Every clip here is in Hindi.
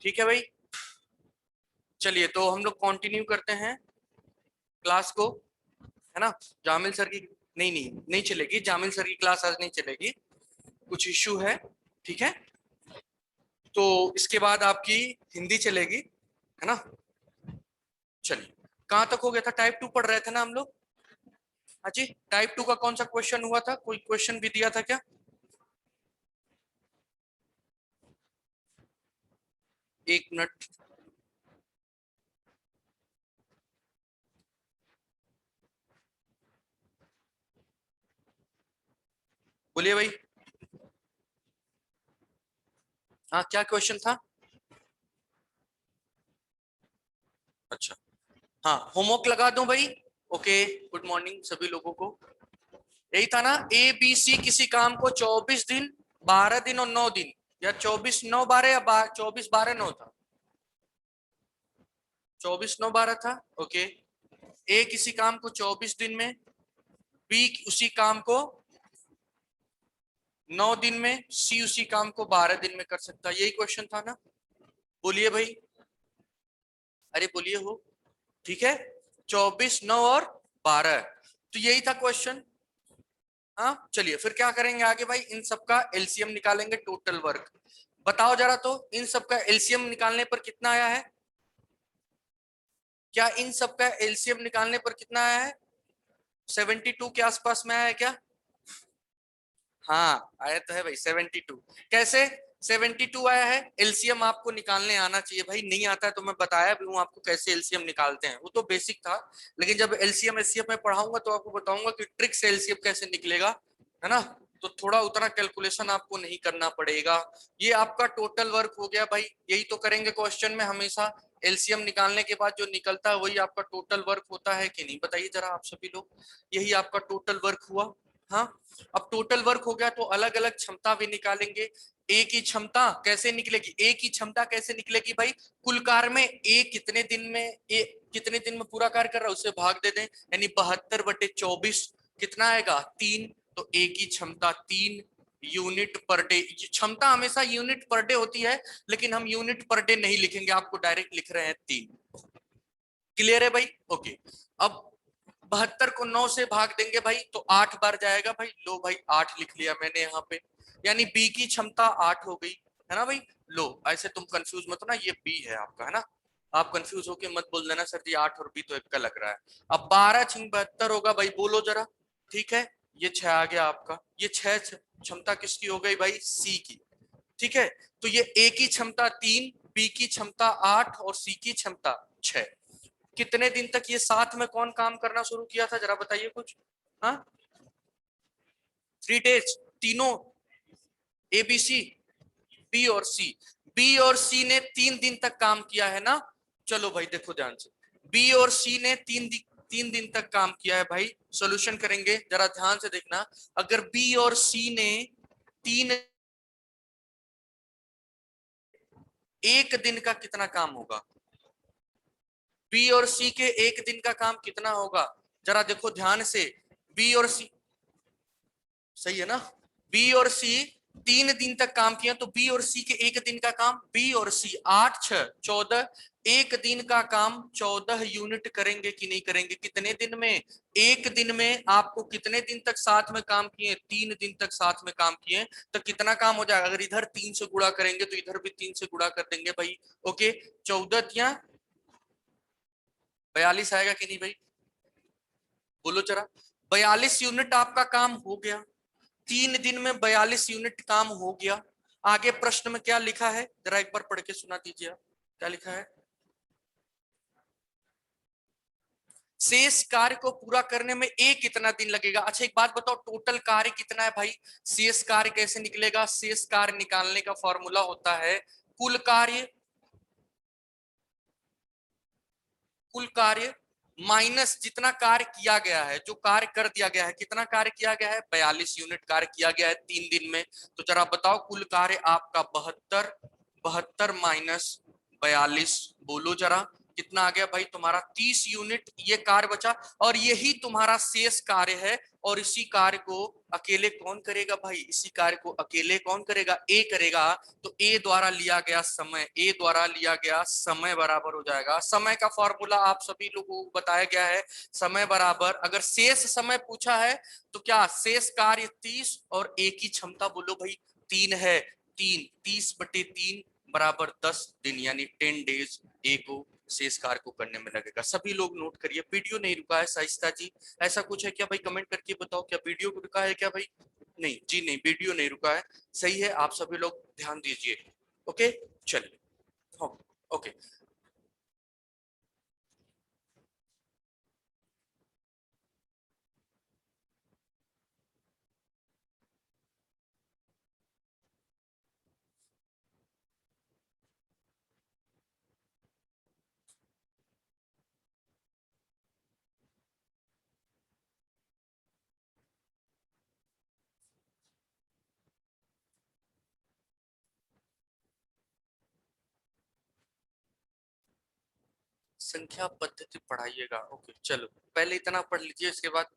ठीक है भाई, चलिए तो हम लोग कंटिन्यू करते हैं क्लास को, है ना। जामिल सर की नहीं चलेगी, जामिल सर की क्लास आज नहीं चलेगी, कुछ इश्यू है, ठीक है। तो इसके बाद आपकी हिंदी चलेगी, है ना। चलिए, कहां तक हो गया था? टाइप 2 पढ़ रहे थे ना हम लोग। हाँ जी, टाइप 2 का कौन सा क्वेश्चन हुआ था? कोई क्वेश्चन भी दिया था क्या? एक मिनट, बोलिए भाई। हाँ, क्या क्वेश्चन था? अच्छा, हाँ, होमवर्क लगा दूं भाई? ओके, गुड मॉर्निंग सभी लोगों को। यही था ना, ए बी सी किसी काम को 24 दिन, 12 दिन और 9 दिन, या 24 9 12 या 24 12 9 था? 24 9 12 था। ओके, ए किसी काम को 24 दिन में, बी उसी काम को 9 दिन में, सी उसी काम को 12 दिन में कर सकता है। यही क्वेश्चन था ना? बोलिए भाई, अरे बोलिए हो। ठीक है, 24 9 और 12, तो यही था क्वेश्चन। हाँ, चलिए फिर क्या करेंगे आगे भाई, इन सबका एलसीएम निकालेंगे, टोटल वर्क। बताओ जरा, तो इन सबका एलसीएम निकालने पर कितना आया है? क्या इन सबका एलसीएम निकालने पर कितना आया है? 72 के आसपास में आया है क्या? हाँ, आया तो है भाई 72। कैसे 72 आया है? एलसीएम आपको निकालने आना चाहिए भाई, नहीं आता है तो मैं बताया भी हूँ आपको कैसे एलसीएम निकालते हैं, वो तो बेसिक था। लेकिन जब एलसीएम एचसीएफ में पढ़ाऊंगा तो आपको बताऊंगा कि ट्रिक से एलसीएम कैसे निकलेगा, है ना। तो थोड़ा उतना कैलकुलेशन आपको नहीं करना पड़ेगा। ये आपका टोटल वर्क हो गया भाई, यही तो करेंगे क्वेश्चन में हमेशा। एलसीएम निकालने के बाद जो निकलता है वही आपका टोटल वर्क होता है कि नहीं, बताइए जरा आप सभी लोग। यही आपका टोटल वर्क हुआ। हाँ, अब टोटल वर्क हो गया तो अलग अलग क्षमता भी निकालेंगे। ए की क्षमता कैसे निकलेगी? ए की क्षमता कैसे निकलेगी भाई? कुल कार्य में ए कितने दिन में, ए कितने दिन में पूरा कार्य कर रहा है उसे भाग दे दें, यानी 72/24 कितना आएगा? 3। तो ए की क्षमता 3 यूनिट पर डे। क्षमता हमेशा यूनिट पर डे होती है, लेकिन हम यूनिट पर डे नहीं लिखेंगे, आपको डायरेक्ट लिख रहे हैं 3। क्लियर है भाई? ओके, अब 72 को 9 से भाग देंगे भाई तो 8 बार जाएगा भाई। लो भाई 8 लिख लिया मैंने यहाँ पे, यानी बी की क्षमता 8 हो गई, है ना भाई। लो, ऐसे तुम कंफ्यूज मत हो ना, ये बी है आपका, है ना। आप कंफ्यूज होके मत बोल देना सर जी 8 और बी तो एक का लग रहा है। अब 12 छिंग 72 होगा भाई, बोलो जरा। ठीक है, ये 6 आ गया आपका, ये 6 क्षमता किसकी हो गई भाई? सी की। ठीक है, तो ये ए की क्षमता 3, बी की क्षमता 8 और सी की क्षमता 6। कितने दिन तक ये साथ में कौन काम करना शुरू किया था, जरा बताइए कुछ। हाँ, 3 डेज, तीनों, ए बी सी, बी और सी। बी और सी ने 3 दिन तक काम किया है ना। चलो भाई देखो ध्यान से, बी और सी ने 3 दिन तक काम किया है भाई। सॉल्यूशन करेंगे, जरा ध्यान से देखना। अगर बी और सी ने 3, एक दिन का कितना काम होगा? बी और सी के एक दिन का काम कितना होगा? जरा देखो ध्यान से। बी और सी, सही है ना। बी और सी 3 दिन तक काम किया, तो बी और सी के एक दिन का काम, बी और सी 8 6 14, एक दिन का काम 14 यूनिट करेंगे कि नहीं करेंगे? कितने दिन में? एक दिन में आपको कितने दिन तक साथ में काम किए? 3 दिन तक साथ में काम किए, तो कितना काम हो जाएगा? अगर इधर 3 से गुणा करेंगे तो इधर भी 3 से गुणा कर देंगे भाई। ओके, 14 या 42 आएगा कि नहीं भाई? बोलो जरा। 42 यूनिट आपका काम हो गया, 3 दिन में 42 यूनिट काम हो गया। आगे प्रश्न में क्या लिखा है, जरा एक बार पढ़ के सुना दीजिए आप, क्या लिखा है? शेष कार्य को पूरा करने में ए कितना दिन लगेगा? अच्छा एक बात बताओ, टोटल कार्य कितना है भाई? शेष कार्य कैसे निकलेगा? शेष कार्य निकालने का फॉर्मूला होता है कुल कार्य, कुल कार्य माइनस जितना कार्य किया गया है, जो कार्य कर दिया गया है। कितना कार्य किया गया है? 42 यूनिट कार्य किया गया है 3 दिन में। तो जरा बताओ, कुल कार्य आपका 72, 72 माइनस 42, बोलो जरा कितना आ गया भाई तुम्हारा? 30 यूनिट ये कार्य बचा, और यही तुम्हारा शेष कार्य है और इसी कार्य को अकेले कौन करेगा भाई, इसी कार्य को अकेले कौन करेगा, ए करेगा। तो ए द्वारा लिया गया समय, ए द्वारा लिया गया समय बराबर हो जाएगा, समय का फॉर्मूला आप सभी लोगों को बताया गया है, समय बराबर, अगर शेष समय पूछा है तो क्या शेष कार्य 30 और ए की क्षमता बोलो भाई 3 है, 30/3 बराबर 10 दिन, यानी 10 डेज ए को शेष कार्य को करने में लगेगा। सभी लोग नोट करिए। वीडियो नहीं रुका है शाइस्ता जी, ऐसा कुछ है क्या भाई, कमेंट करके बताओ, क्या वीडियो रुका है क्या भाई? नहीं जी, नहीं, वीडियो नहीं रुका है, सही है, आप सभी लोग ध्यान दीजिए। ओके चलिए, ओके। संख्या पद्धति पढ़ाइएगा, ओके चलो, पहले इतना पढ़ लीजिए, इसके बाद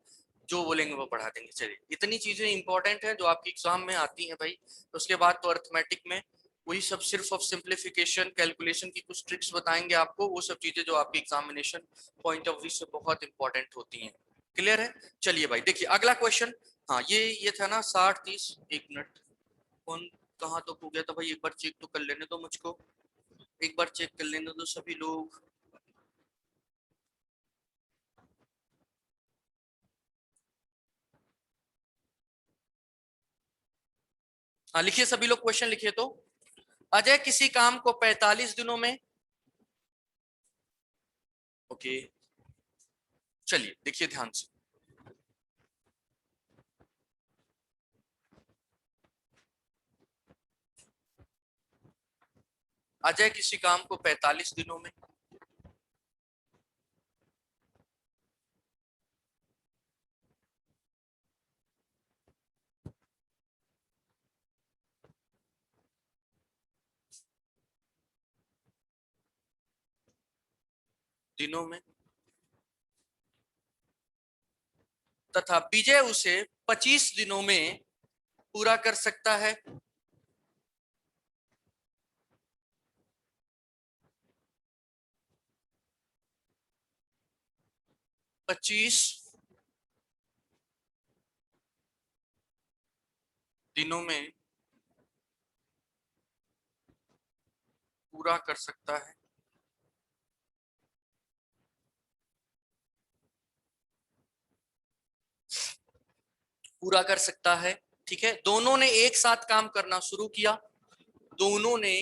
जो बोलेंगे वो पढ़ा देंगे। चलिए, इतनी चीजें इंपॉर्टेंट है जो आपकी एग्जाम में आती हैं भाई। तो उसके बाद तो अर्थमेटिक में वही सब, सिर्फ ऑफ सिंप्लीफिकेशन कैलकुलेशन की कुछ ट्रिक्स बताएंगे आपको, वो सब चीजें जो आपकी एग्जामिनेशन पॉइंट ऑफ व्यू से बहुत इंपॉर्टेंट होती हैं। क्लियर है? चलिए भाई देखिए अगला क्वेश्चन। हाँ ये था ना 60 30, एक मिनट, कौन कहाँ तक हो गया था भाई, एक बार चेक तो कर लेने दो मुझको, एक बार चेक कर लेने दो सभी लोग। हाँ लिखिए सभी लोग, क्वेश्चन लिखिए। तो अजय किसी काम को 45 दिनों में, ओके चलिए देखिए ध्यान से, अजय किसी काम को 45 दिनों में, दिनों में, तथा विजय उसे 25 दिनों में पूरा कर सकता है। 25 दिनों में पूरा कर सकता है। पूरा कर सकता है, ठीक है। दोनों ने एक साथ काम करना शुरू किया, दोनों ने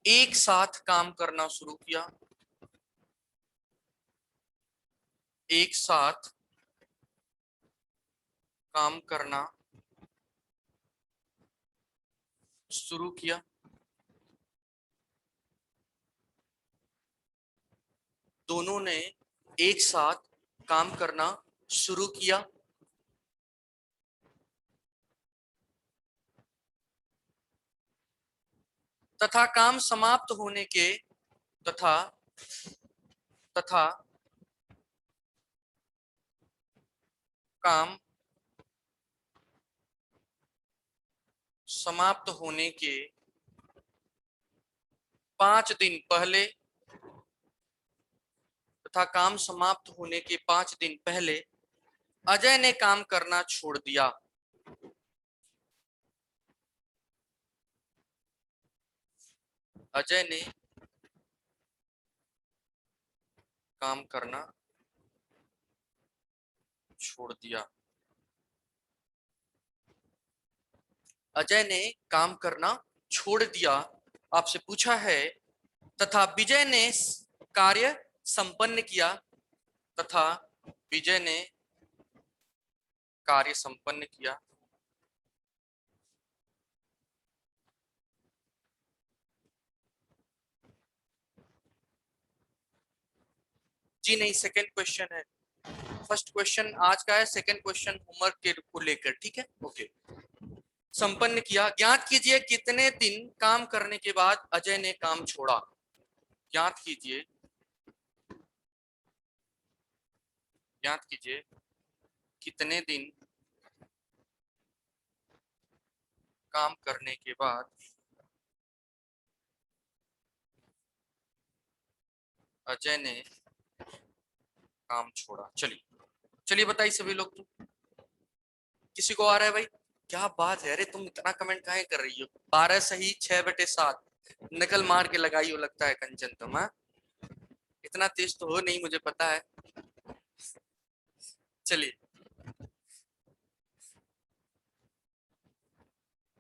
एक साथ काम करना शुरू किया, एक साथ काम करना शुरू किया, दोनों ने एक साथ काम करना शुरू किया, तथा काम समाप्त होने के, तथा तथा काम समाप्त होने के 5 दिन पहले, तथा काम समाप्त होने के 5 दिन पहले अजय ने काम करना छोड़ दिया। अजय ने काम करना छोड़ दिया। अजय ने काम करना छोड़ दिया, आपसे पूछा है, तथा विजय ने कार्य संपन्न किया, तथा विजय ने कार्य संपन्न किया। जी नहीं, सेकंड क्वेश्चन है, फर्स्ट क्वेश्चन आज का है, सेकंड क्वेश्चन होमवर्क के को लेकर, ठीक है ओके। संपन्न किया, ज्ञात कीजिए कितने दिन काम करने के बाद अजय ने काम छोड़ा। ज्ञात कीजिए, ज्ञात कीजिए कितने दिन काम करने के बाद अजय ने काम छोड़ा। चलिए चलिए बताइए सभी लोग, तो किसी को आ रहा है भाई? क्या बात है, अरे तुम इतना कमेंट काहे कर रही हो? 12 सही 6/7 नकल मार के लगाई हो लगता है कंचन तुम। हाँ, इतना तेज तो हो नहीं, मुझे पता है। चलिए,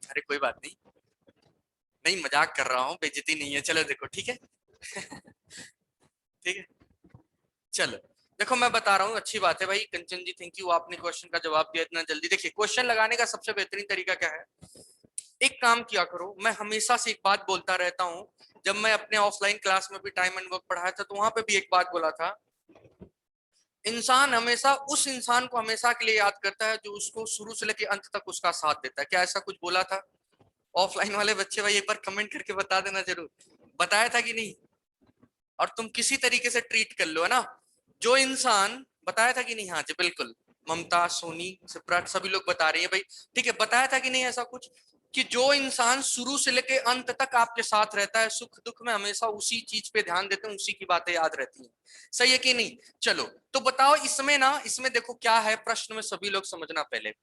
अरे कोई बात नहीं, नहीं मजाक कर रहा हूँ, बेइज्जती नहीं है। चलो देखो, ठीक है। ठीक है, चलो देखो मैं बता रहा हूँ, अच्छी बात है भाई। कंचन जी थैंक यू, आपने क्वेश्चन का जवाब दिया इतना जल्दी। देखिए क्वेश्चन लगाने का सबसे बेहतरीन तरीका क्या है, एक काम किया करो, मैं हमेशा से एक बात बोलता रहता हूँ। जब मैं अपने ऑफलाइन क्लास में भी टाइम एंड वर्क पढ़ाया था तो वहां पे भी एक बात बोला था, इंसान हमेशा उस इंसान को हमेशा के लिए याद करता है जो उसको शुरू से लेकर अंत तक उसका साथ देता है। क्या ऐसा कुछ बोला था? ऑफलाइन वाले बच्चे भाई एक बार कमेंट करके बता देना जरूर, बताया था कि नहीं? और तुम किसी तरीके से ट्रीट कर लो, है ना? जो इंसान, बताया था कि नहीं? हाँ जी बिल्कुल, ममता, सोनी, सिप्राट सभी लोग बता रही है भाई। ठीक है, बताया था कि नहीं ऐसा कुछ, कि जो इंसान शुरू से लेके अंत तक आपके साथ रहता है, सुख दुख में हमेशा उसी चीज पे ध्यान देते हैं, उसी की बातें याद रहती हैं। सही है कि नहीं? चलो तो बताओ इसमें ना, इसमें देखो क्या है प्रश्न में, सभी लोग समझना पहले।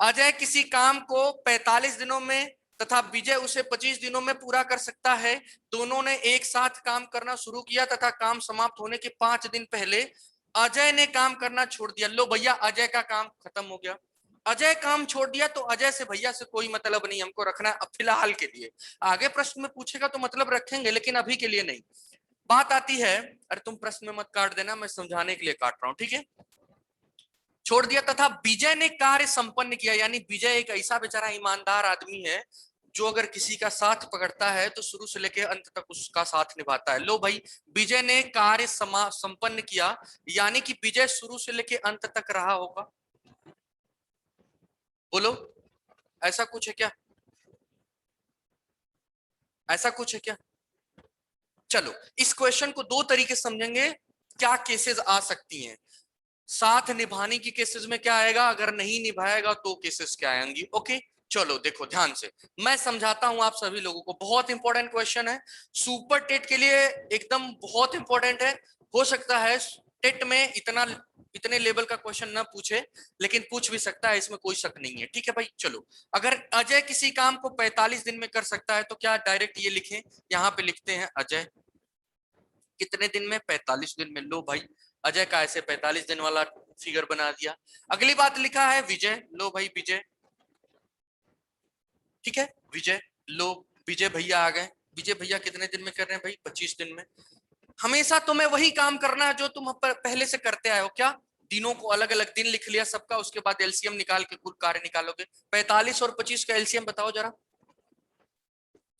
अजय किसी काम को 45 दिनों में तथा विजय उसे 25 दिनों में पूरा कर सकता है। दोनों ने एक साथ काम करना शुरू किया तथा काम समाप्त होने के 5 दिन पहले अजय ने काम करना छोड़ दिया। लो भैया, अजय का काम खत्म हो गया। अजय काम छोड़ दिया तो अजय से भैया से कोई मतलब नहीं, हमको रखना है अब फिलहाल के लिए। आगे प्रश्न में पूछेगा तो मतलब रखेंगे, लेकिन अभी के लिए नहीं। बात आती है, अरे तुम प्रश्न में मत काट देना, मैं समझाने के लिए काट रहा हूं, ठीक है? छोड़ दिया तथा विजय ने कार्य संपन्न किया, यानी विजय एक ऐसा बेचारा ईमानदार आदमी है जो अगर किसी का साथ पकड़ता है तो शुरू से लेकर अंत तक उसका साथ निभाता है। लो भाई, विजय ने कार्य संपन्न किया, यानी कि विजय शुरू से लेकर अंत तक रहा होगा। बोलो, ऐसा कुछ है क्या? ऐसा कुछ है क्या? चलो इस क्वेश्चन को दो तरीके समझेंगे, क्या केसेस आ सकती हैं। साथ निभाने की केसेस में क्या आएगा, अगर नहीं निभाएगा तो केसेस क्या आएंगी। ओके, चलो देखो ध्यान से, मैं समझाता हूं आप सभी लोगों को। बहुत इंपॉर्टेंट क्वेश्चन है, सुपर टेट के लिए एकदम बहुत इंपॉर्टेंट है। हो सकता है टेट में इतने लेवल का क्वेश्चन ना पूछे, लेकिन पूछ भी सकता है, इसमें कोई शक नहीं है। ठीक है भाई, चलो अगर अजय किसी काम को 45 दिन में कर सकता है तो क्या डायरेक्ट ये लिखें? यहाँ पे लिखते हैं अजय कितने दिन में? 45 दिन में। लो भाई, अजय का ऐसे 45 दिन वाला फिगर बना दिया। अगली बात लिखा है विजय। लो भाई विजय, ठीक है विजय। लो, विजय भैया आ गए। विजय भैया कितने दिन में कर रहे हैं भाई? 25 दिन में। हमेशा तुम्हें वही काम करना है जो तुम पहले से करते आए हो। क्या? दिनों को अलग अलग दिन लिख लिया सबका, उसके बाद एलसीएम निकाल के कुल कार्य निकालोगे। 45 और 25 का एलसीएम बताओ जरा।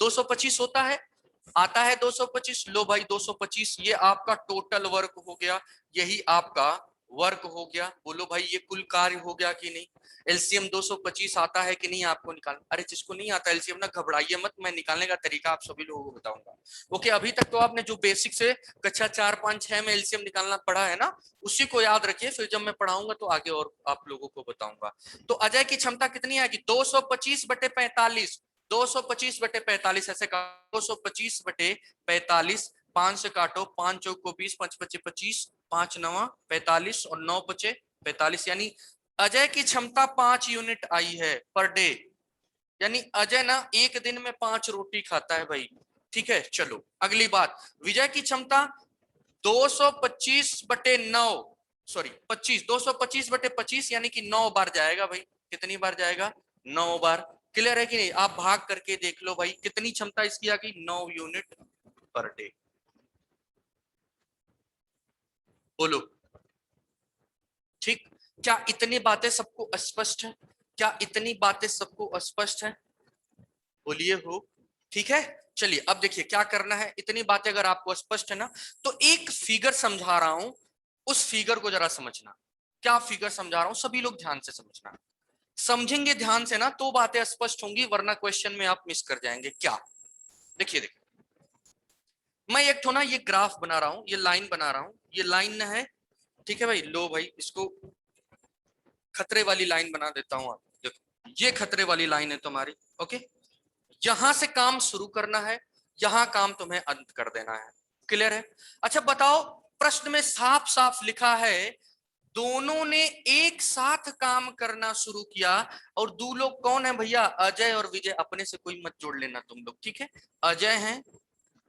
225 होता है, आता है 225। लो भाई 225 ये आपका टोटल वर्क हो गया, यही आपका वर्क हो गया। बोलो भाई ये कुल कार्य हो गया कि नहीं? एलसीएम 225 आता है कि नहीं आपको निकाल? अरे जिसको नहीं आता एलसीएम ना घबराइए मत, मैं निकालने का तरीका आप सभी लोगों को बताऊंगा। ओके, अभी तक तो आपने जो बेसिक से कक्षा 4 5 6 में एलसीएम निकालना पढ़ा है ना, उसी को याद रखिए, फिर जब मैं पढ़ाऊंगा तो आगे और आप लोगों को बताऊंगा। तो अजय की क्षमता कितनी आएगी? 225/45। 225/45 ऐसे काटो, 225/45। 5 से काटो, 5 चौक को 20, 5 पचे 25, 5 नवा 45 और 9 बचे 45, यानी अजय की क्षमता 5 यूनिट आई है पर डे। यानी अजय ना एक दिन में 5 रोटी खाता है भाई। ठीक है, चलो अगली बात, विजय की क्षमता 225/9, सॉरी 25, 225/25 यानी कि 9 बार जाएगा भाई। कितनी बार जाएगा? 9 बार। क्लियर है कि नहीं? आप भाग करके देख लो भाई, कितनी क्षमता इसकी आ गई? 9 यूनिट पर डे। बोलो, ठीक? क्या इतनी बातें सबको स्पष्ट है? क्या इतनी बातें सबको स्पष्ट है? बोलिए हो। ठीक है, चलिए अब देखिए क्या करना है। इतनी बातें अगर आपको स्पष्ट है ना, तो एक फिगर समझा रहा हूं, उस फिगर को जरा समझना। क्या फिगर समझा रहा हूं, सभी लोग ध्यान से समझना। समझेंगे ध्यान से ना तो बातें स्पष्ट होंगी, वरना क्वेश्चन में आप मिस कर जाएंगे। क्या? देखिए देखिए, मैं एक तो ना ये ग्राफ बना रहा हूं, ये लाइन बना रहा हूं, ये लाइन है। ठीक है भाई, लो भाई इसको खतरे वाली लाइन बना देता हूं। आप देखो, ये खतरे वाली लाइन है तुम्हारी। ओके, यहां से काम शुरू करना है, यहां काम तुम्हें अंत कर देना है। क्लियर है? अच्छा बताओ, प्रश्न में साफ साफ लिखा है दोनों ने एक साथ काम करना शुरू किया। और दो लोग कौन है भैया? अजय और विजय। अपने से कोई मत जोड़ लेना तुम लोग, ठीक है? अजय हैं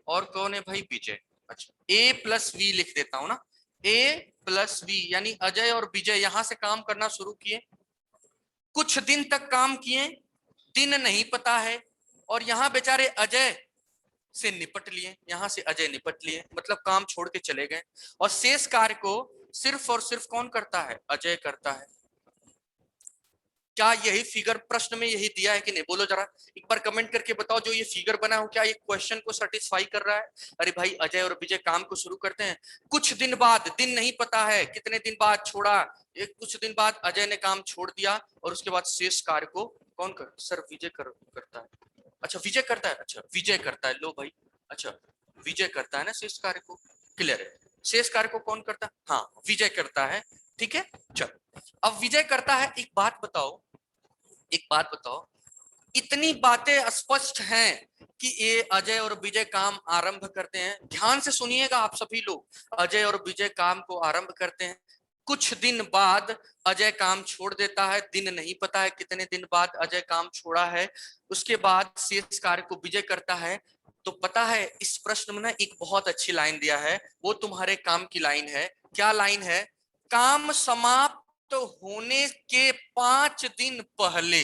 और कौन है भाई? विजय। अच्छा, ए प्लस वी लिख देता हूं ना, ए प्लस वी, यानी अजय और विजय यहां से काम करना शुरू किए, कुछ दिन तक काम किए, दिन नहीं पता है, और यहां बेचारे अजय से निपट लिए, यहां से अजय निपट लिए, मतलब काम छोड़ के चले गए। और शेष कार्य को सिर्फ और सिर्फ कौन करता है? अजय करता है। क्या यही फिगर प्रश्न में यही दिया है कि नहीं? बोलो जरा, एक बार कमेंट करके बताओ, जो ये फिगर बना हो क्या ये क्वेश्चन को सेटिस्फाई कर रहा है? अरे भाई, अजय और विजय काम को शुरू करते हैं, कुछ दिन बाद, दिन नहीं पता है कितने दिन बाद छोड़ा, एक कुछ दिन बाद अजय ने काम छोड़ दिया, और उसके बाद शेष कार्य को कौन कर? सर विजय करता है। अच्छा, विजय करता है। अच्छा, विजय करता है, लो भाई। अच्छा, विजय करता है ना शेष कार्य को। क्लियर है? शेष कार्य को कौन करता है? हाँ, विजय करता है। ठीक है, चलो अब विजय करता है। एक बात बताओ, एक बात बताओ, इतनी बातें स्पष्ट हैं कि ये अजय और विजय काम आरंभ करते हैं। ध्यान से सुनिएगा आप सभी लोग, अजय और विजय काम को आरंभ करते हैं, कुछ दिन बाद अजय काम छोड़ देता है, दिन नहीं पता है कितने दिन बाद अजय काम छोड़ा है, उसके बाद शेष कार्य को विजय करता है। तो पता है इस प्रश्न में ना एक बहुत अच्छी लाइन दिया है, वो तुम्हारे काम की लाइन है। क्या लाइन है? काम समाप्त होने के 5 दिन पहले,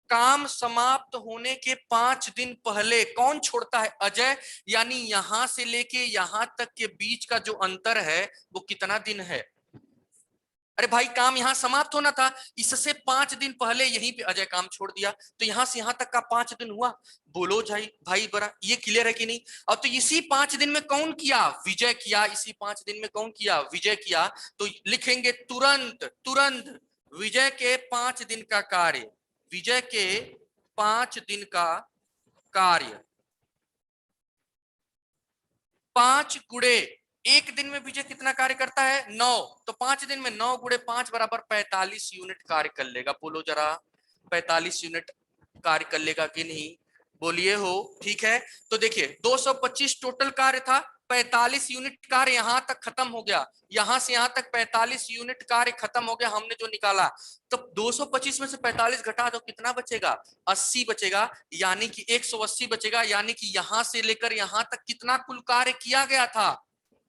काम समाप्त होने के 5 दिन पहले कौन छोड़ता है? अजय। यानी यहां से लेके यहां तक के बीच का जो अंतर है वो कितना दिन है? अरे भाई, काम यहां समाप्त होना था, इससे 5 दिन पहले यहीं पे अजय काम छोड़ दिया, तो यहां से यहां तक का 5 दिन हुआ। बोलो भाई, भाई बरा, ये क्लियर है कि नहीं? और तो इसी 5 दिन में कौन किया? विजय किया। इसी 5 दिन में कौन किया? विजय किया। तो लिखेंगे तुरंत तुरंत विजय के 5 दिन का कार्य, विजय के 5 दिन का कार्य, 5 गुणे एक दिन में विजय कितना कार्य करता है? 9। तो 5 दिन में 9 गुणे 5 बराबर 45 यूनिट कार्य कर लेगा। बोलो जरा, 45 यूनिट कार्य कर लेगा कि नहीं? बोलिए हो। ठीक है, तो देखिए 225 टोटल कार्य था, 45 यूनिट कार्य यहां तक खत्म हो गया, यहां से यहां तक 45 यूनिट कार्य खत्म हो गया, हमने जो निकाला। तो 225 में से 45 घटा दो, कितना बचेगा? 80 बचेगा, यानी कि 180 बचेगा, यानी कि यहां से लेकर यहां तक कितना कुल कार्य किया गया था?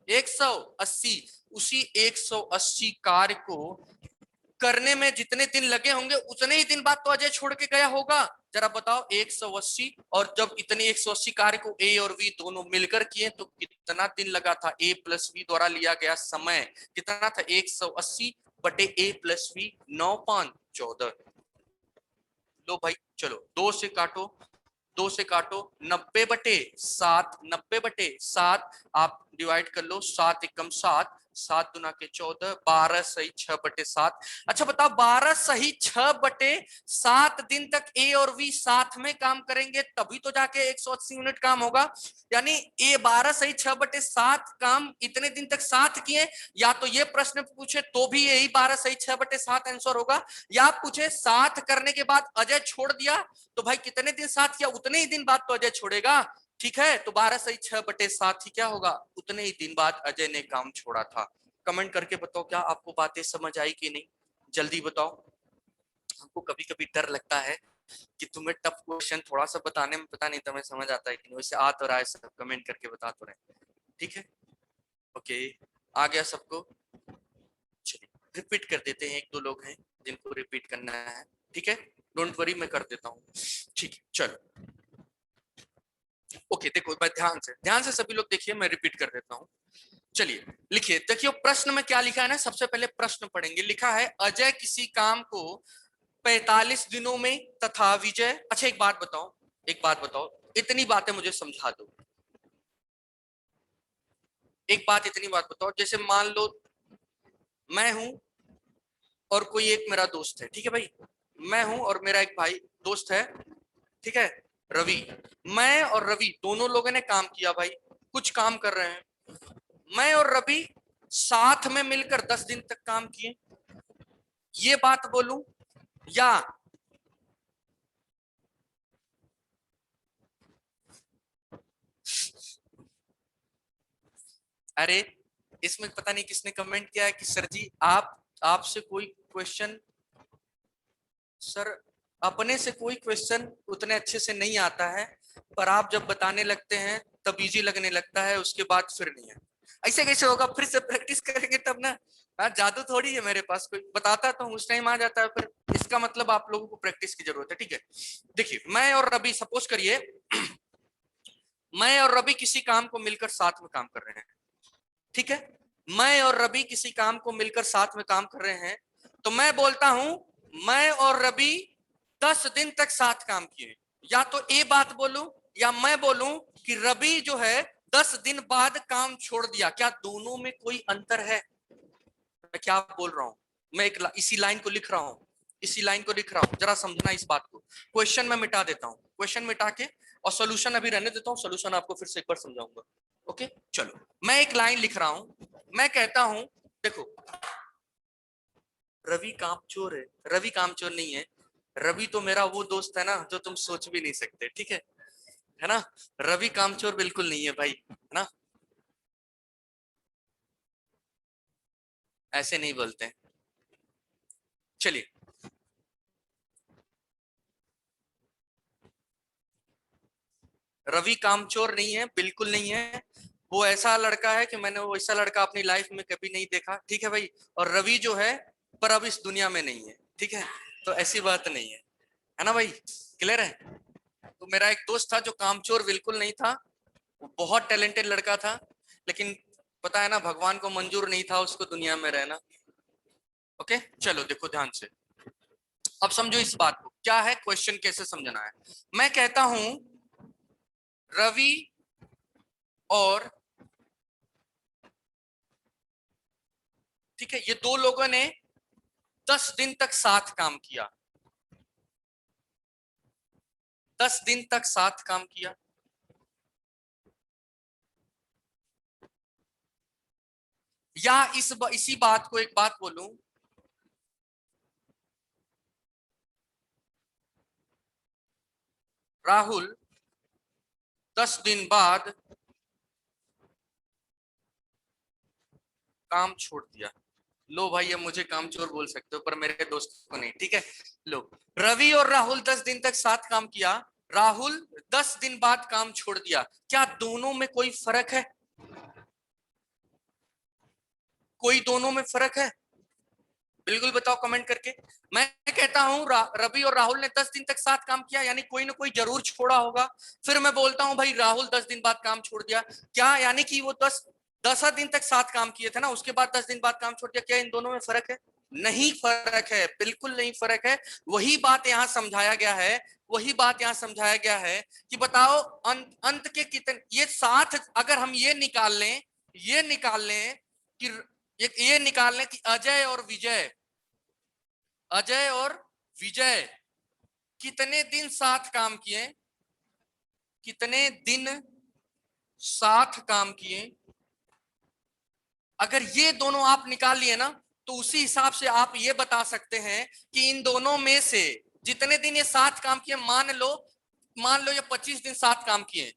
180। उसी 180 कार्य को करने में जितने दिन लगे होंगे उतने ही दिन बाद तो अजय छोड़ के गया होगा। जरा बताओ, 180, और जब इतने 180 कार्य को ए और वी दोनों मिलकर किए तो कितना दिन लगा था? ए प्लस वी द्वारा लिया गया समय कितना था? 180 बटे ए प्लस वी, 9 5 14। लो भाई, चलो 2 से काटो, 2 से काटो, 90/7, 90/7 आप डिवाइड कर लो, 7 एकम 7, 7 दुना के 14, 12 सही 6/7। अच्छा बताओ, 12 सही 6/7 दिन तक ए और वी साथ में काम करेंगे, तभी तो जाके 180 यूनिट काम होगा। यानी ए 12 सही 6/7 काम इतने दिन तक साथ किए, या तो ये प्रश्न पूछे तो भी यही 12 सही 6/7 आंसर होगा, या पूछे साथ करने के बाद अजय छोड़ दिया, तो भाई कितने दिन साथ किया उतने ही दिन बाद तो अजय छोड़ेगा। ठीक है, तो 12 सही 6/7 ही क्या होगा? उतने ही दिन बाद अजय ने काम छोड़ा था। कमेंट करके बताओ, क्या आपको बातें समझ आई कि नहीं? जल्दी बताओ। हमको कभी कभी डर लगता है कि तुम्हें टफ क्वेश्चन थोड़ा सा बताने में पता नहीं तुम्हें समझ आता है कि नहीं, वैसे आ तो रहा है, सब कमेंट करके बता तो रहे। ठीक है, ओके, आ गया सबको? चलिए रिपीट कर देते हैं, एक दो लोग हैं जिनको रिपीट करना है। ठीक है, डोंट वरी, मैं कर देता हूँ। ठीक है, चलो ओके, देखो ध्यान से सभी लोग देखिए, मैं रिपीट कर देता हूँ। चलिए लिखिए, देखिए प्रश्न में क्या लिखा है ना, सबसे पहले प्रश्न पढ़ेंगे। लिखा है अजय किसी काम को 45 दिनों में तथा विजय। अच्छा एक बात बताओ, एक बात बताओ, इतनी बातें मुझे समझा दो। एक बात, इतनी बात बताओ, जैसे मान लो मैं हूं और कोई एक मेरा दोस्त है, ठीक है भाई, मैं हूं और मेरा एक भाई दोस्त है, ठीक है, रवि। मैं और रवि दोनों लोगों ने काम किया भाई, कुछ काम कर रहे हैं, मैं और रवि साथ में मिलकर 10 दिन तक काम किए, ये बात बोलूं, या अरे इसमें पता नहीं किसने कमेंट किया है कि सर जी आपसे कोई क्वेश्चन, सर अपने से कोई क्वेश्चन उतने अच्छे से नहीं आता है, पर आप जब बताने लगते हैं तब इजी लगने लगता है, उसके बाद फिर नहीं है। ऐसे कैसे होगा, फिर से प्रैक्टिस करेंगे तब ना। हाँ, जादू थोड़ी है मेरे पास, कोई बताता तो उस टाइम आ जाता है, फिर इसका मतलब आप लोगों को प्रैक्टिस की जरूरत है। ठीक है, देखिए मैं और रवि, सपोज करिए मैं और रवि किसी काम को मिलकर साथ में काम कर रहे हैं। ठीक है, मैं और रवि किसी काम को मिलकर साथ में काम कर रहे हैं, तो मैं बोलता हूं मैं और रवि 10 दिन तक साथ काम किए। या तो ए बात बोलूं या मैं बोलूं कि रवि जो है 10 दिन बाद काम छोड़ दिया। क्या दोनों में कोई अंतर है? मैं क्या बोल रहा हूं, मैं इसी लाइन को लिख रहा हूं, इसी लाइन को लिख रहा हूं, जरा समझना इस बात को। क्वेश्चन में मिटा देता हूं, क्वेश्चन मिटा के और सोल्यूशन अभी रहने देता हूं, सोल्यूशन आपको फिर से एक बार समझाऊंगा। ओके चलो, मैं एक लाइन लिख रहा हूं, मैं कहता हूं देखो रवि कामचोर है। रवि कामचोर नहीं है, रवि तो मेरा वो दोस्त है ना जो तुम सोच भी नहीं सकते। ठीक है ना, रवि कामचोर बिल्कुल नहीं है भाई, है ना, ऐसे नहीं बोलते हैं। चलिए, रवि कामचोर नहीं है, बिल्कुल नहीं है। वो ऐसा लड़का है कि मैंने वो ऐसा लड़का अपनी लाइफ में कभी नहीं देखा। ठीक है भाई, और रवि जो है पर अब इस दुनिया में नहीं है। ठीक है, तो ऐसी बात नहीं है ना भाई, क्लियर है। तो मेरा एक दोस्त था जो कामचोर बिल्कुल नहीं था, वो बहुत टैलेंटेड लड़का था, लेकिन पता है ना भगवान को मंजूर नहीं था उसको दुनिया में रहना। ओके चलो देखो ध्यान से, अब समझो इस बात को, क्या है क्वेश्चन, कैसे समझना है। मैं कहता हूं रवि और, ठीक है, ये दो लोगों ने 10 दिन तक साथ काम किया, 10 दिन तक साथ काम किया। या इसी बात को एक बात बोलूं, राहुल 10 दिन बाद काम छोड़ दिया। लो भाई, ये मुझे कामचोर बोल सकते हो पर मेरे दोस्त को नहीं। ठीक है, लो, रवि और राहुल 10 दिन तक साथ काम किया, राहुल 10 दिन बाद काम छोड़ दिया। क्या दोनों में कोई फर्क है? कोई दोनों में फर्क है? बिल्कुल बताओ कमेंट करके। मैं कहता हूं रवि और राहुल ने 10 दिन तक साथ काम किया, यानी कोई ना कोई जरूर छोड़ा होगा। फिर मैं बोलता हूं भाई राहुल 10 दिन बाद काम छोड़ दिया, क्या यानी कि वो 10 दिन तक साथ काम किए थे ना, उसके बाद 10 दिन बाद काम छोड़ दिया, क्या इन दोनों में फर्क है? नहीं फर्क है, बिल्कुल नहीं फर्क है। वही बात यहां समझाया गया है, वही बात यहां समझाया गया है कि बताओ अंत के कितने ये साथ, अगर हम ये निकाल लें, ये निकाल लें कि ये निकाल लें कि अजय और विजय, अजय और विजय कितने दिन साथ काम किए, कितने दिन साथ काम किए, अगर ये दोनों आप निकाल लिए ना, तो उसी हिसाब से आप ये बता सकते हैं कि इन दोनों में से जितने दिन ये साथ काम किए, मान लो ये 25 दिन साथ काम किए,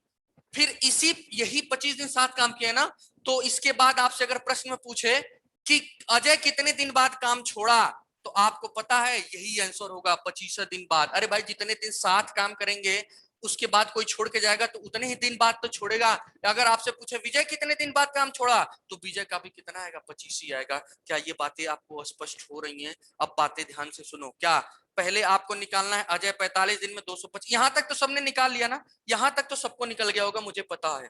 फिर इसी यही 25 दिन साथ काम किए ना, तो इसके बाद आपसे अगर प्रश्न में पूछे कि अजय कितने दिन बाद काम छोड़ा, तो आपको पता है यही आंसर होगा, 25 दिन बाद। अरे भाई, जितने दिन साथ काम करेंगे उसके बाद कोई छोड़ के जाएगा तो उतने ही दिन बाद तो छोड़ेगा। अगर आपसे पूछे विजय कितने दिन बाद काम छोड़ा, तो विजय का भी कितना आएगा, 25 ही आएगा। क्या ये बातें आपको स्पष्ट हो रही हैं? अब बातें ध्यान से सुनो। क्या पहले आपको निकालना है अजय 45 दिन में 225, यहां तक तो सबने निकाल लिया ना, यहां तक तो सबको निकल गया होगा, मुझे पता है,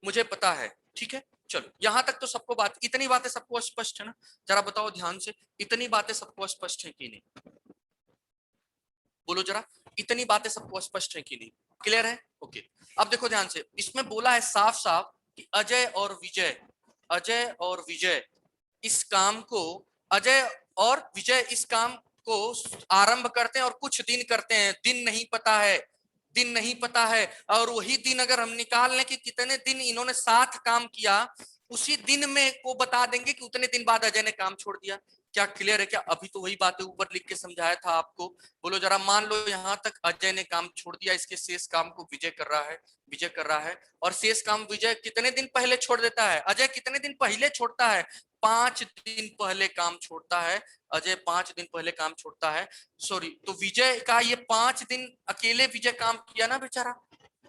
मुझे पता है। ठीक है, चलो यहां तक तो सबको बात, इतनी बातें सबको स्पष्ट है ना? जरा बताओ ध्यान से, इतनी बातें सबको स्पष्ट है कि नहीं? बोलो जरा, इतनी बातें सबको स्पष्ट है कि नहीं? क्लियर है? ओके, अब देखो ध्यान से, इसमें बोला है साफ साफ कि अजय और विजय, अजय और विजय इस काम को, अजय और विजय इस काम को आरंभ करते हैं और कुछ दिन करते हैं, दिन नहीं पता है, दिन नहीं पता है। और वही दिन अगर हम निकाल लें कि कितने दिन इन्होंने साथ काम किया, उसी दिन में वो बता देंगे कि उतने दिन बाद अजय ने काम छोड़ दिया। क्या क्लियर है? क्या अभी तो वही बातें ऊपर लिख के समझाया था आपको। बोलो जरा, मान लो यहाँ तक अजय ने काम छोड़ दिया, इसके शेष काम को विजय कर रहा है, विजय कर रहा है, और शेष काम विजय कितने दिन पहले छोड़ देता है? अजय कितने दिन पहले छोड़ता है? 5 दिन पहले काम छोड़ता है अजय, 5 दिन पहले काम छोड़ता है। सॉरी, तो विजय का ये 5 दिन अकेले विजय काम किया ना बेचारा,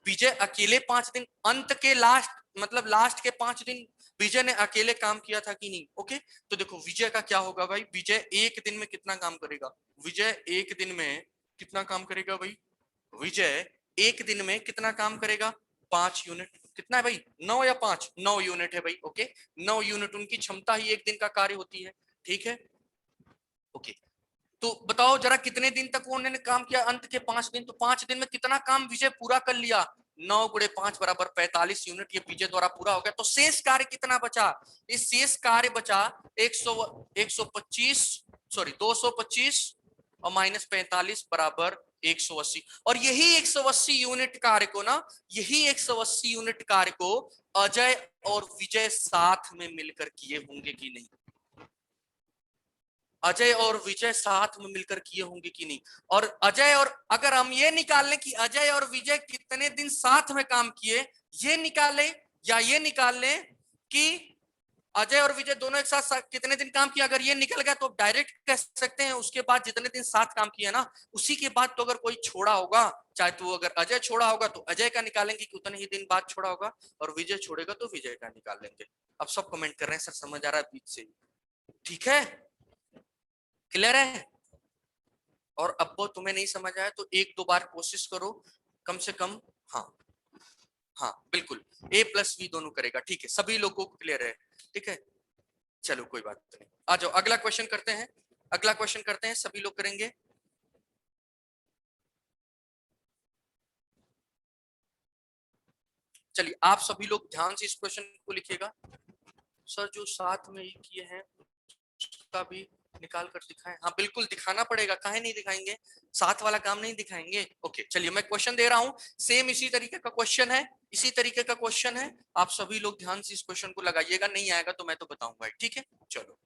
विजय अकेले 5 दिन, अंत के लास्ट मतलब लास्ट के 5 दिन विजय ने अकेले काम किया था कि नहीं? ओके, तो देखो विजय का क्या होगा भाई, विजय एक दिन में कितना काम करेगा? विजय एक दिन में कितना काम करेगा भाई? विजय एक दिन में कितना काम करेगा? 5 यूनिट। कितना है भाई? 9 या 5? 9 यूनिट है भाई। ओके, 9 यूनिट उनकी क्षमता ही एक दिन का कार्य होती है। ठीक है, ओके। तो बताओ जरा कितने दिन तक उन्होंने काम किया? अंत के 5 दिन। तो 5 दिन में कितना काम विजय पूरा कर लिया? 9 × 5 = 45 यूनिट, ये विजय द्वारा पूरा हो गया। तो शेष कार्य कितना बचा? इस शेष कार्य बचा 125, सॉरी 225 और -45 = 180। और यही 180 यूनिट कार्य को ना, यही 180 यूनिट कार्य को अजय और विजय साथ में मिलकर किए होंगे कि नहीं? अजय और विजय साथ में मिलकर किए होंगे कि नहीं? और अजय, और अगर हम ये निकाल लें कि अजय और विजय कितने दिन साथ में काम किए, ये निकाले, या ये निकाल लें कि अजय और विजय दोनों एक साथ कितने दिन काम किया, अगर ये निकल गया तो डायरेक्ट कह सकते हैं उसके बाद जितने दिन साथ काम किया ना, उसी के बाद तो अगर कोई छोड़ा होगा, चाहे तो अगर अजय छोड़ा होगा तो अजय का निकालेंगे कि उतने ही दिन बाद छोड़ा होगा, और विजय छोड़ेगा तो विजय का निकाल लेंगे। अब सब कमेंट कर रहे हैं सर समझ आ रहा है बीच से? ठीक है, क्लियर है? और अब वो तुम्हें नहीं समझ आया तो 1-2 बार कोशिश करो कम से कम। हाँ हाँ बिल्कुल, A+V दोनों करेगा। ठीक है, सभी लोगों को क्लियर है? ठीक है, चलो कोई बात नहीं, आ जाओ अगला क्वेश्चन करते हैं। अगला क्वेश्चन करते हैं, सभी लोग करेंगे। चलिए आप सभी लोग ध्यान से इस क्वेश्चन को लिखिएगा। सर जो साथ में ही किए हैं उसका भी निकाल कर दिखाएं? हाँ बिल्कुल दिखाना पड़ेगा, काहे नहीं दिखाएंगे, साथ वाला काम नहीं दिखाएंगे। ओके चलिए मैं क्वेश्चन दे रहा हूं, सेम इसी तरीके का क्वेश्चन है, इसी तरीके का क्वेश्चन है। आप सभी लोग ध्यान से इस क्वेश्चन को लगाइएगा, नहीं आएगा तो मैं तो बताऊंगा। ठीक है चलो।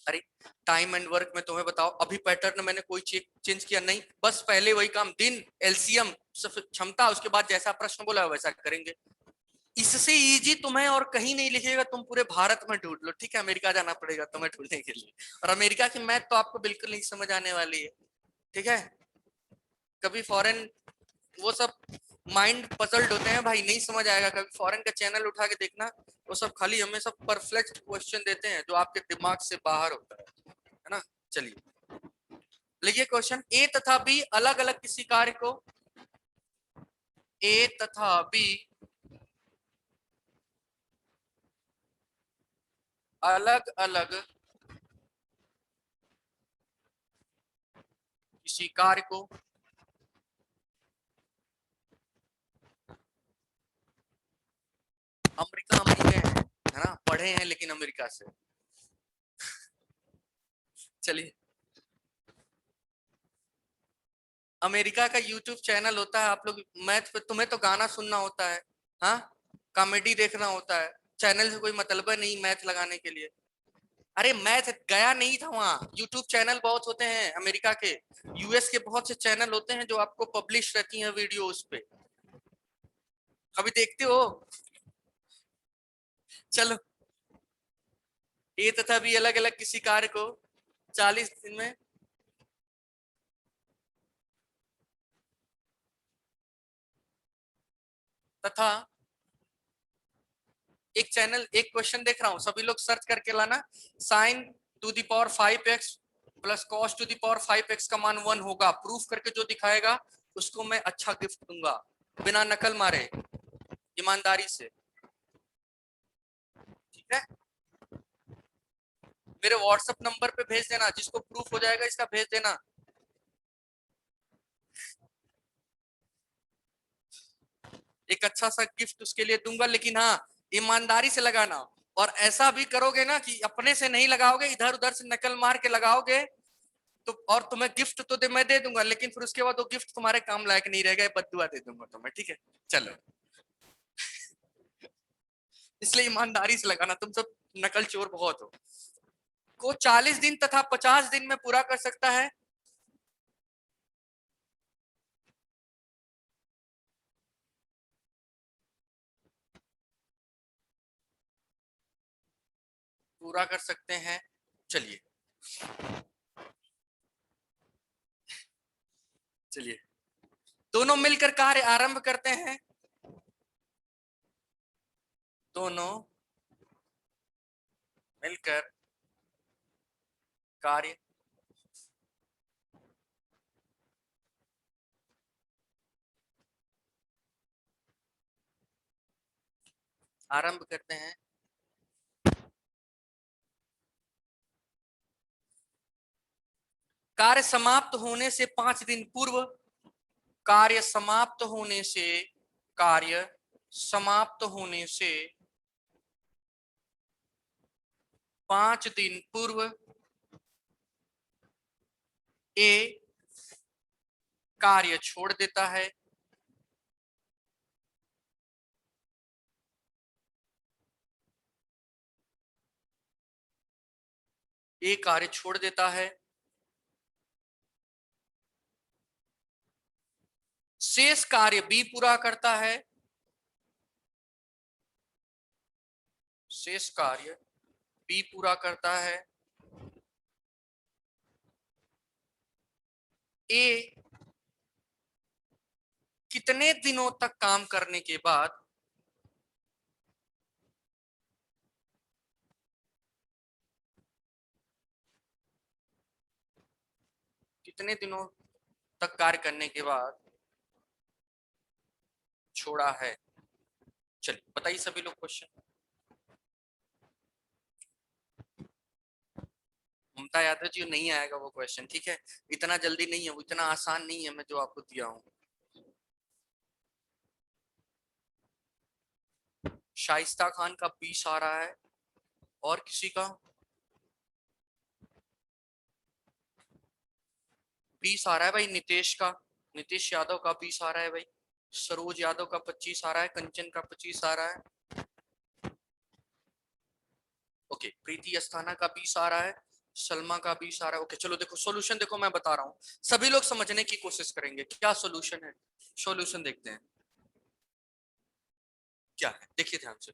अरे टाइम एंड वर्क में तुम्हें बताओ, अभी पैटर्न मैंने कोई चेंज किया नहीं, बस पहले वही काम, दिन, एलसीएम, क्षमता, उसके बाद जैसा प्रश्न बोला वैसा करेंगे। इससे इजी तुम्हें और कहीं नहीं लिखेगा, तुम पूरे भारत में ढूंढ लो। ठीक है, अमेरिका जाना पड़ेगा तुम्हें ढूंढने के लिए, और अमेरिका की मैथ तो आपको बिल्कुल नहीं समझ आने वाली है। ठीक है, कभी फॉरेन, वो सब माइंड पजल्ड होते हैं भाई, नहीं समझ आएगा। कभी फॉरेन का चैनल उठा के देखना, वो सब खाली हमें सब परफ्लेक्ट क्वेश्चन देते हैं जो आपके दिमाग से बाहर होता है ना। चलिए लिखिए क्वेश्चन, ए तथा बी अलग अलग किसी कार्य को, ए तथा बी अलग अलग किसी कार्य को अमेरिका में गए हैं, है ना, पढ़े हैं लेकिन अमेरिका से। चलिए, अमेरिका का यूट्यूब चैनल होता है, आप लोग मैथ पे, तुम्हें तो गाना सुनना होता है, हाँ, कॉमेडी देखना होता है, चैनल से कोई मतलब नहीं मैथ लगाने के लिए। अरे मैथ गया नहीं था वहां, यूट्यूब चैनल बहुत होते हैं अमेरिका के, यूएस के बहुत से चैनल होते हैं जो आपको पब्लिश रहती हैं वीडियो उस पे, कभी देखते हो? चलो, ए तथा बी अलग अलग किसी कार्य को 40 दिन में, तथा एक चैनल, एक क्वेश्चन देख रहा हूं, सभी लोग सर्च करके लाना, sin⁵ प्लस cos⁵ का मान 1 होगा, प्रूफ करके जो दिखाएगा उसको मैं अच्छा गिफ्ट दूंगा, बिना नकल मारे, ईमानदारी से। ठीक है, मेरे व्हाट्सएप नंबर पे भेज देना, जिसको प्रूफ हो जाएगा इसका भेज देना। एक अच्छा सा गिफ्ट उसके लिए दूंगा, लेकिन हाँ ईमानदारी से लगाना, और ऐसा भी करोगे ना कि अपने से नहीं लगाओगे, इधर उधर से नकल मार के लगाओगे तो, और तुम्हें गिफ्ट तो मैं दे दूंगा, लेकिन फिर उसके बाद वो गिफ्ट तुम्हारे काम लायक नहीं रहेगा, बददुआ दे दूंगा तुम्हें। ठीक है चलो, इसलिए ईमानदारी से लगाना, तुम सब नकल चोर बहुत हो। को 40 दिन तथा 50 दिन में पूरा कर सकता है। पूरा कर सकते हैं। चलिए चलिए दोनों मिलकर कार्य आरंभ करते हैं। दोनों मिलकर कार्य आरंभ करते हैं। कार्य समाप्त होने से 5 दिन पूर्व, कार्य समाप्त होने से, कार्य समाप्त होने से 5 दिन पूर्व ए कार्य छोड़ देता है। ए कार्य छोड़ देता है। शेष कार्य बी पूरा करता है। शेष कार्य बी पूरा करता है। ए कितने दिनों तक काम करने के बाद कितने दिनों तक कार्य करने के बाद छोड़ा है। चलिए बताइए सभी लोग क्वेश्चन। ममता यादव जी नहीं आएगा वो क्वेश्चन, ठीक है, इतना जल्दी नहीं है, वो इतना आसान नहीं है मैं जो आपको दिया हूं। शाइस्ता खान का 20 आ रहा है, और किसी का 20 आ रहा है भाई, नितेश का, नितेश यादव का 20 आ रहा है भाई, सरोज यादव का 25 आ रहा है, कंचन का 25 आ रहा है, ओके, प्रीति अस्थाना का 20 आ रहा है, सलमा का 20 आ रहा है। ओके चलो देखो सॉल्यूशन देखो, मैं बता रहा हूँ, सभी लोग समझने की कोशिश करेंगे क्या सॉल्यूशन है। सॉल्यूशन देखते हैं क्या है, देखिए ध्यान से।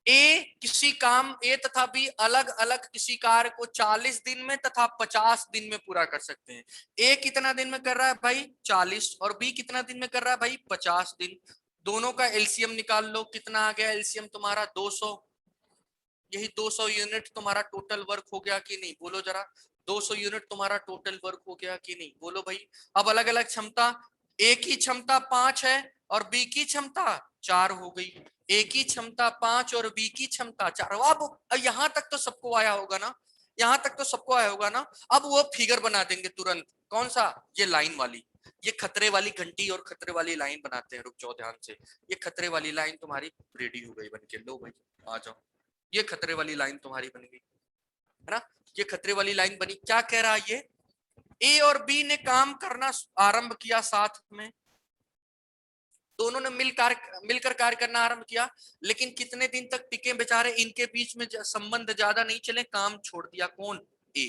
ए किसी काम, ए तथा बी अलग अलग किसी कार्य को 40 दिन में तथा 50 दिन में पूरा कर सकते हैं। ए कितना दिन में कर रहा है भाई 40, और बी कितना दिन में कर रहा है भाई 50 दिन। दोनों का एलसीएम निकाल लो, कितना आ गया एलसीएम तुम्हारा 200। यही 200 यूनिट तुम्हारा टोटल वर्क हो गया कि नहीं, बोलो जरा। 200 यूनिट तुम्हारा टोटल वर्क हो गया कि नहीं, बोलो भाई। अब अलग अलग क्षमता, ए की क्षमता 5 है और बी की क्षमता 4 हो गई। ए की क्षमता 5 और बी की क्षमता 4। अब यहां तक तो सबको आया होगा ना, यहां तक तो सबको आया होगा ना। अब वो फिगर बना देंगे तुरंत, कौन सा, ये लाइन वाली, ये खतरे वाली घंटी और खतरे वाली लाइन बनाते हैं, रुक जाओ ध्यान से। ये खतरे वाली लाइन तुम्हारी रेडी हो गई बन के, लो भाई आ जाओ, ये खतरे वाली लाइन तुम्हारी बन गई है ना। ये खतरे वाली लाइन बनी, क्या कह रहा है ये, ए और बी ने काम करना आरंभ किया साथ में, दोनों ने मिलकर कार्य करना आरंभ किया, लेकिन कितने दिन तक टिके बेचारे, इनके बीच में संबंध ज्यादा नहीं चले, काम छोड़ दिया कौन, ए।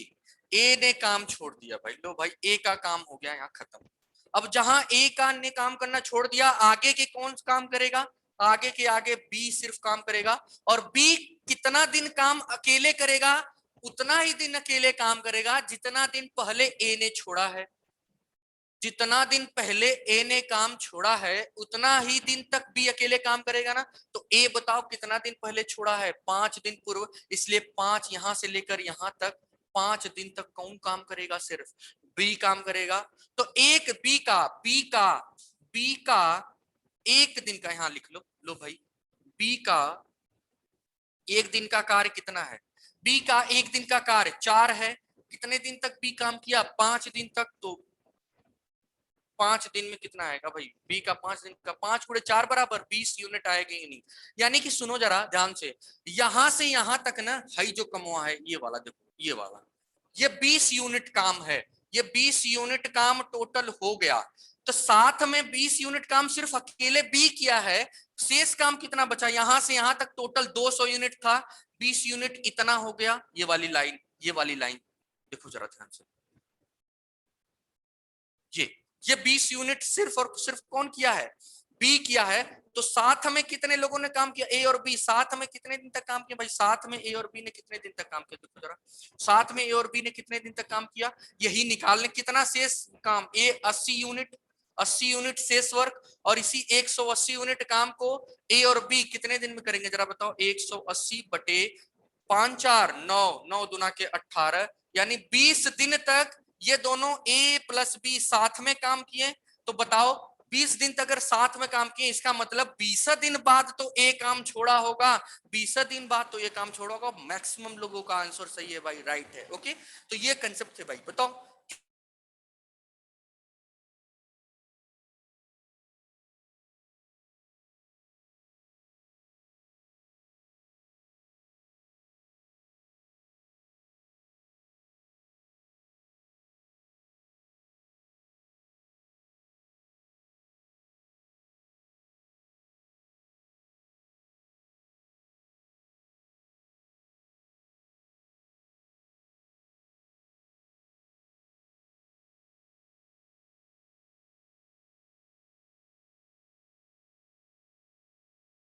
ए ने काम छोड़ दिया भाई, लो भाई ए का काम हो गया यहाँ खत्म। अब जहां ए का ने काम करना छोड़ दिया, आगे के कौन काम करेगा, आगे के आगे बी सिर्फ काम करेगा। और बी कितना दिन काम अकेले करेगा, उतना ही दिन अकेले काम करेगा जितना दिन पहले ए ने छोड़ा है। जितना दिन पहले ए ने काम छोड़ा है उतना ही दिन तक बी अकेले काम करेगा ना। तो ए बताओ कितना दिन पहले छोड़ा है, 5 दिन पूर्व, इसलिए 5 यहां से लेकर यहां तक 5 दिन तक कौन काम करेगा, सिर्फ बी काम करेगा। तो एक बी का एक दिन का यहां लिख लो, लो भाई, बी का एक दिन का कार्य कितना है, बी का एक दिन का कार्य 4 है। कितने दिन तक बी काम किया, 5 दिन तक। तो 5 दिन में कितना आएगा भाई, बी का 5 दिन का 5 गुणे 4 बराबर 20 यूनिट आएगी ही नहीं। यानी कि सुनो जरा ध्यान यहां से यहां तक ना, हाई जो कमवा है ये वाला देखो, ये वाला, ये 20 यूनिट काम है, ये 20 यूनिट काम टोटल हो गया। तो साथ में 20 यूनिट काम सिर्फ अकेले बी किया है, शेष काम कितना बचा, यहां से यहां तक टोटल 200 यूनिट था, 20 यूनिट इतना हो गया, ये वाली लाइन, ये वाली लाइन देखो जरा ध्यान से, ये 20 यूनिट सिर्फ और सिर्फ कौन किया है, बी किया है। तो साथ में कितने लोगों ने काम किया, ए और बी, साथ में कितने दिन तक काम किया भाई, साथ में ए और बी ने कितने दिन तक काम किया, देखो जरा, साथ में ए और बी ने कितने दिन तक काम किया, यही निकालने, कितना शेष काम, ए 80 यूनिट, 80 यूनिट शेष वर्क, और इसी 180 यूनिट काम को ए और बी कितने दिन में करेंगे जरा बताओ, 180 बटे 5 4 9, 9 दूना के 18, यानी 20 दिन तक ये दोनों ए प्लस बी साथ में काम किए। तो बताओ 20 दिन तक अगर साथ में काम किए, इसका मतलब 20 दिन बाद तो ए काम छोड़ा होगा, 20 दिन बाद तो ये काम छोड़ा होगा। मैक्सिमम लोगों का आंसर सही है भाई, राइट है। ओके, तो ये कंसेप्ट थे भाई, बताओ